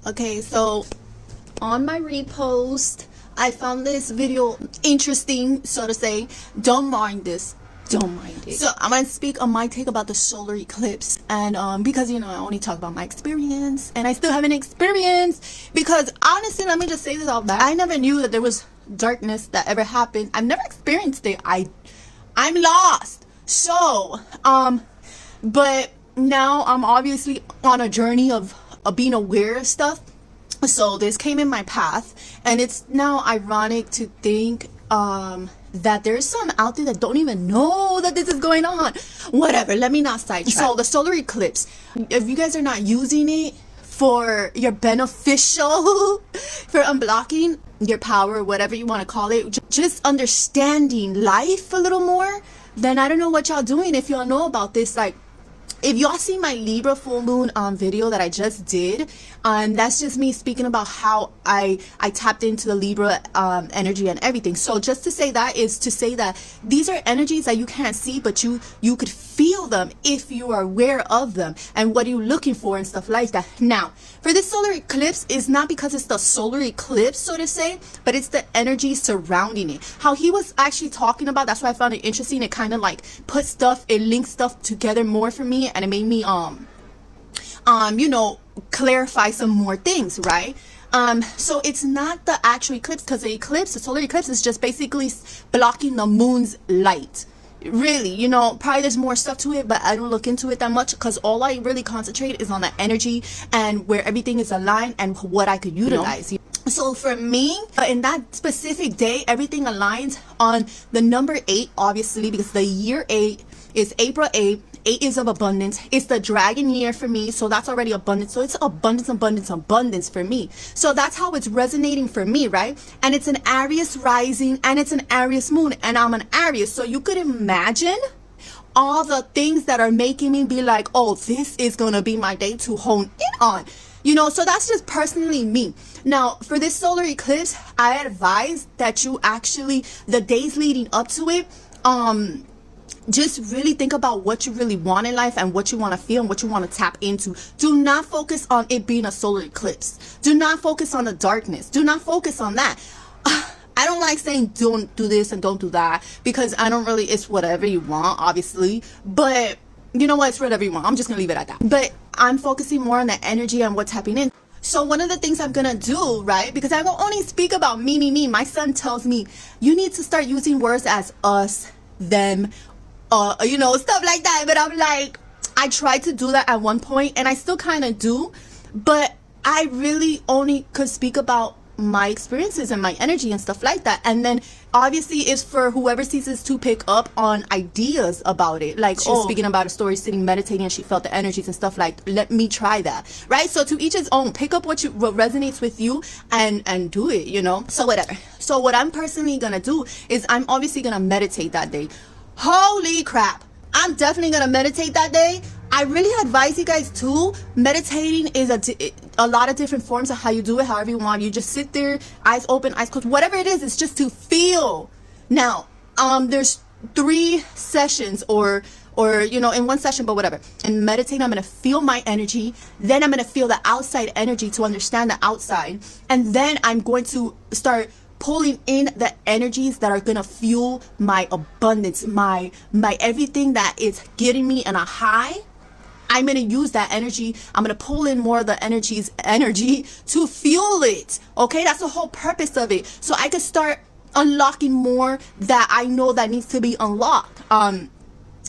Okay, so on my repost, I found this video interesting, so to say. Don't mind this. Don't mind it. So I'm gonna speak on my take about the solar eclipse, and because I only talk about my experience, and I still haven't experienced. Because honestly, let me just say this out loud. I never knew that there was darkness that ever happened. I've never experienced it. I'm lost. So but now I'm obviously on a journey of being aware of stuff. So this came in my path, and it's now ironic to think that there's some out there that don't even know that this is going on. Whatever, let me not sidetrack. So the solar eclipse, if you guys are not using it for your beneficial for unblocking your power, whatever you want to call it, just understanding life a little more, then I don't know what y'all doing if y'all know about this. Like, if y'all see my Libra full moon video that I just did, that's just me speaking about how I tapped into the Libra energy and everything. So just to say that is to say that these are energies that you can't see, but you could feel them if you are aware of them and what you're looking for and stuff like that. Now, for this solar eclipse, is not because it's the solar eclipse, so to say, but it's the energy surrounding it. How he was actually talking about, that's why I found it interesting. It kind of like put stuff, it linked stuff together more for me, and it made me clarify some more things, right? So it's not the actual eclipse, because the solar eclipse is just basically blocking the moon's light. Really, probably there's more stuff to it, but I don't look into it that much, because all I really concentrate is on the energy and where everything is aligned and what I could utilize. So for me, in that specific day, everything aligns on the number 8, obviously, because the year 8 is April 8. 8 is of abundance. It's the dragon year for me, so that's already abundance. So it's abundance for me. So that's how it's resonating for me, right? And it's an Aries rising, and it's an Aries moon, and I'm an Aries. So you could imagine all the things that are making me be like, oh, this is gonna be my day to hone in on. So that's just personally me. Now, for this solar eclipse, I advise that you actually, the days leading up to it, just really think about what you really want in life and what you want to feel and what you want to tap into. Do not focus on it being a solar eclipse. Do not focus on the darkness. Do not focus on that. I don't like saying don't do this and don't do that, because I don't really, it's whatever you want, obviously. But you know what? It's whatever you want. I'm just going to leave it at that. But I'm focusing more on the energy and what's happening in. So one of the things I'm going to do, right, because I will only speak about me. My son tells me, you need to start using words as us, them, stuff like that. But I'm like, I tried to do that at one point, and I still kind of do, but I really only could speak about my experiences and my energy and stuff like that. And then obviously it's for whoever sees this to pick up on ideas about it. Like, she's speaking about a story, sitting meditating, and she felt the energies and stuff. Like, let me try that, right? So to each his own. Pick up what resonates with you and do it, so whatever. So what I'm personally gonna do is I'm obviously gonna meditate that day. Holy crap, I'm definitely gonna meditate that day. I really advise you guys too. Meditating is a lot of different forms of how you do it, however you want. You just sit there, eyes open, eyes closed, whatever it is. It's just to feel. Now, there's 3 sessions or in one session, but whatever. And meditating, I'm gonna feel my energy. Then I'm gonna feel the outside energy to understand the outside, and then I'm going to start pulling in the energies that are gonna fuel my abundance, my everything that is getting me in a high. I'm gonna use that energy. I'm gonna pull in more of the energy to fuel it. Okay, that's the whole purpose of it. So I can start unlocking more that I know that needs to be unlocked.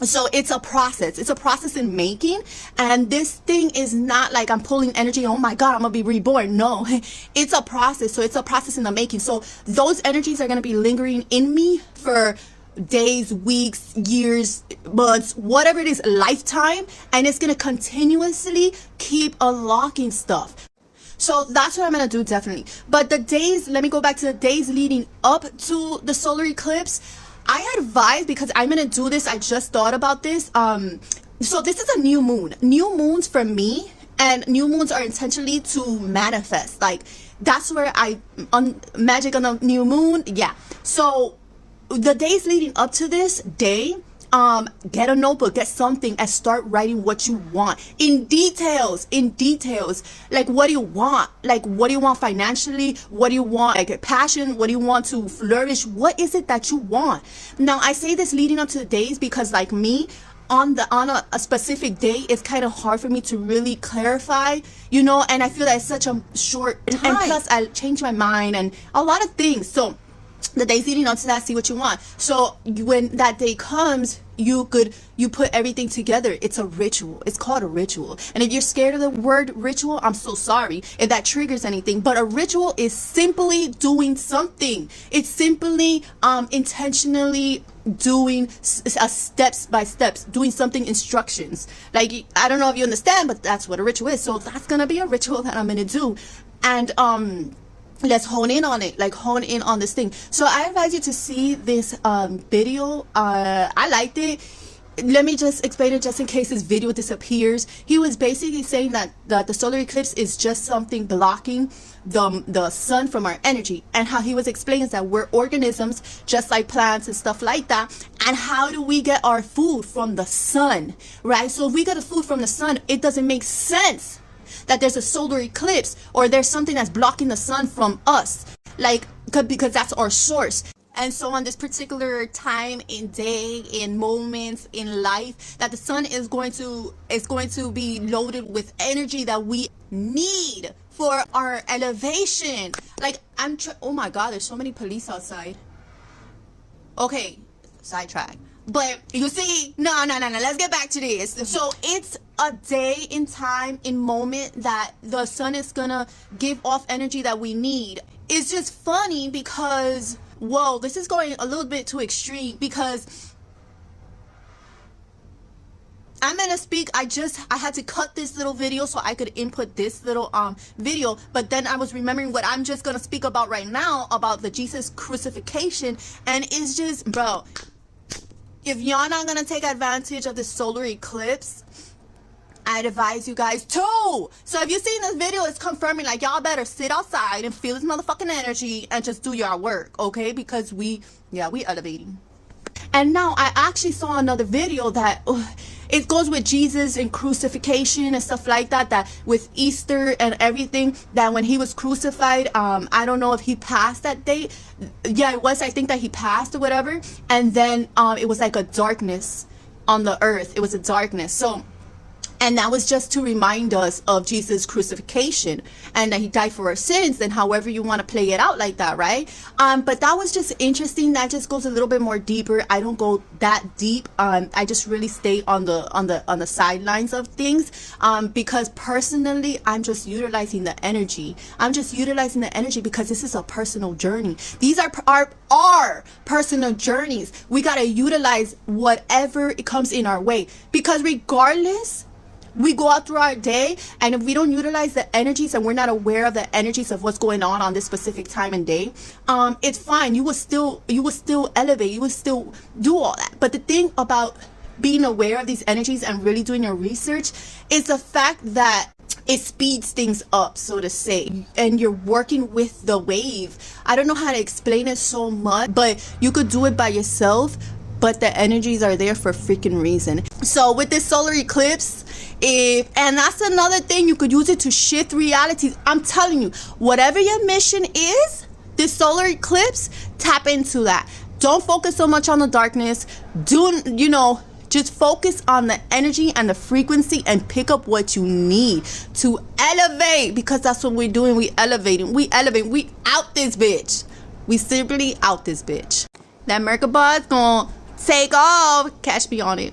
So it's a process. It's a process in making. And this thing is not like I'm pulling energy, oh my God, I'm gonna be reborn. No, it's a process. So it's a process in the making. So those energies are gonna be lingering in me for days, weeks, years, months, whatever it is, lifetime. And it's gonna continuously keep unlocking stuff. So that's what I'm gonna do, definitely. But the days, let me go back to the days leading up to the solar eclipse. I advise, because I'm gonna do this, I just thought about this. So this is a new moon. New moons for me, and new moons are intentionally to manifest. Like, that's where magic on the new moon. Yeah. So the days leading up to this day, get a notebook, get something, and start writing what you want in details. Like, what do you want? Like, what do you want financially? What do you want, like, passion? What do you want to flourish? What is it that you want? Now, I say this leading up to the days because, like me, on a specific day, it's kind of hard for me to really clarify, you know, and I feel that it's such a short time. And plus, I change my mind and a lot of things. So the days leading up to that, see what you want. So when that day comes, you put everything together. It's a ritual. It's called a ritual. And if you're scared of the word ritual, I'm so sorry if that triggers anything. But a ritual is simply doing something. It's simply intentionally doing steps by steps, doing something, instructions. Like, I don't know if you understand, but that's what a ritual is. So that's gonna be a ritual that I'm gonna do. And let's hone in on it, like hone in on this thing. So I advise you to see this video. I liked it. Let me just explain it just in case this video disappears. He was basically saying that the solar eclipse is just something blocking the sun from our energy, and how he was explaining that we're organisms just like plants and stuff like that. And how do we get our food from the sun, right? So if we get a food from the sun, it doesn't make sense that there's a solar eclipse or there's something that's blocking the sun from us, like, because that's our source. And so on this particular time in day, in moments in life, that the sun is going to be loaded with energy that we need for our elevation. Like, oh my God, there's so many police outside. Okay, sidetrack. But you see, no, let's get back to this. So it's a day in time, in moment, that the sun is gonna give off energy that we need. It's just funny because, whoa, this is going a little bit too extreme, because I'm gonna speak, I had to cut this little video so I could input this little video, but then I was remembering what I'm just gonna speak about right now, about the Jesus crucifixion. And it's just, bro, if y'all not gonna take advantage of the solar eclipse, I'd advise you guys to. So if you've seen this video, it's confirming, like, y'all better sit outside and feel this motherfucking energy and just do your work, okay? Because we elevating. And now I actually saw another video that it goes with Jesus and crucifixion and stuff like that, that with Easter and everything, that when he was crucified, I don't know if he passed that date. Yeah, it was, I think that he passed or whatever. And then it was like a darkness on the earth. It was a darkness. So, and that was just to remind us of Jesus' crucifixion and that he died for our sins, and however you want to play it out like that, right? But that was just interesting. That just goes a little bit more deeper. I don't go that deep. I just really stay on the sidelines of things, because personally, I'm just utilizing the energy. I'm just utilizing the energy because this is a personal journey. These are our personal journeys. We got to utilize whatever it comes in our way, because regardless, we go out through our day, and if we don't utilize the energies and we're not aware of the energies of what's going on this specific time and day, it's fine. You will still elevate. You will still do all that. But the thing about being aware of these energies and really doing your research is the fact that it speeds things up, so to say, and you're working with the wave. I don't know how to explain it so much, but you could do it by yourself, but the energies are there for a freaking reason. So with this solar eclipse, and that's another thing, you could use it to shift realities. I'm telling you, whatever your mission is, this solar eclipse, tap into that. Don't focus so much on the darkness. Just focus on the energy and the frequency and pick up what you need to elevate, because that's what we're doing. We elevating. We out this bitch. We simply out this bitch. That Merkaba is gonna take off. Catch me on it.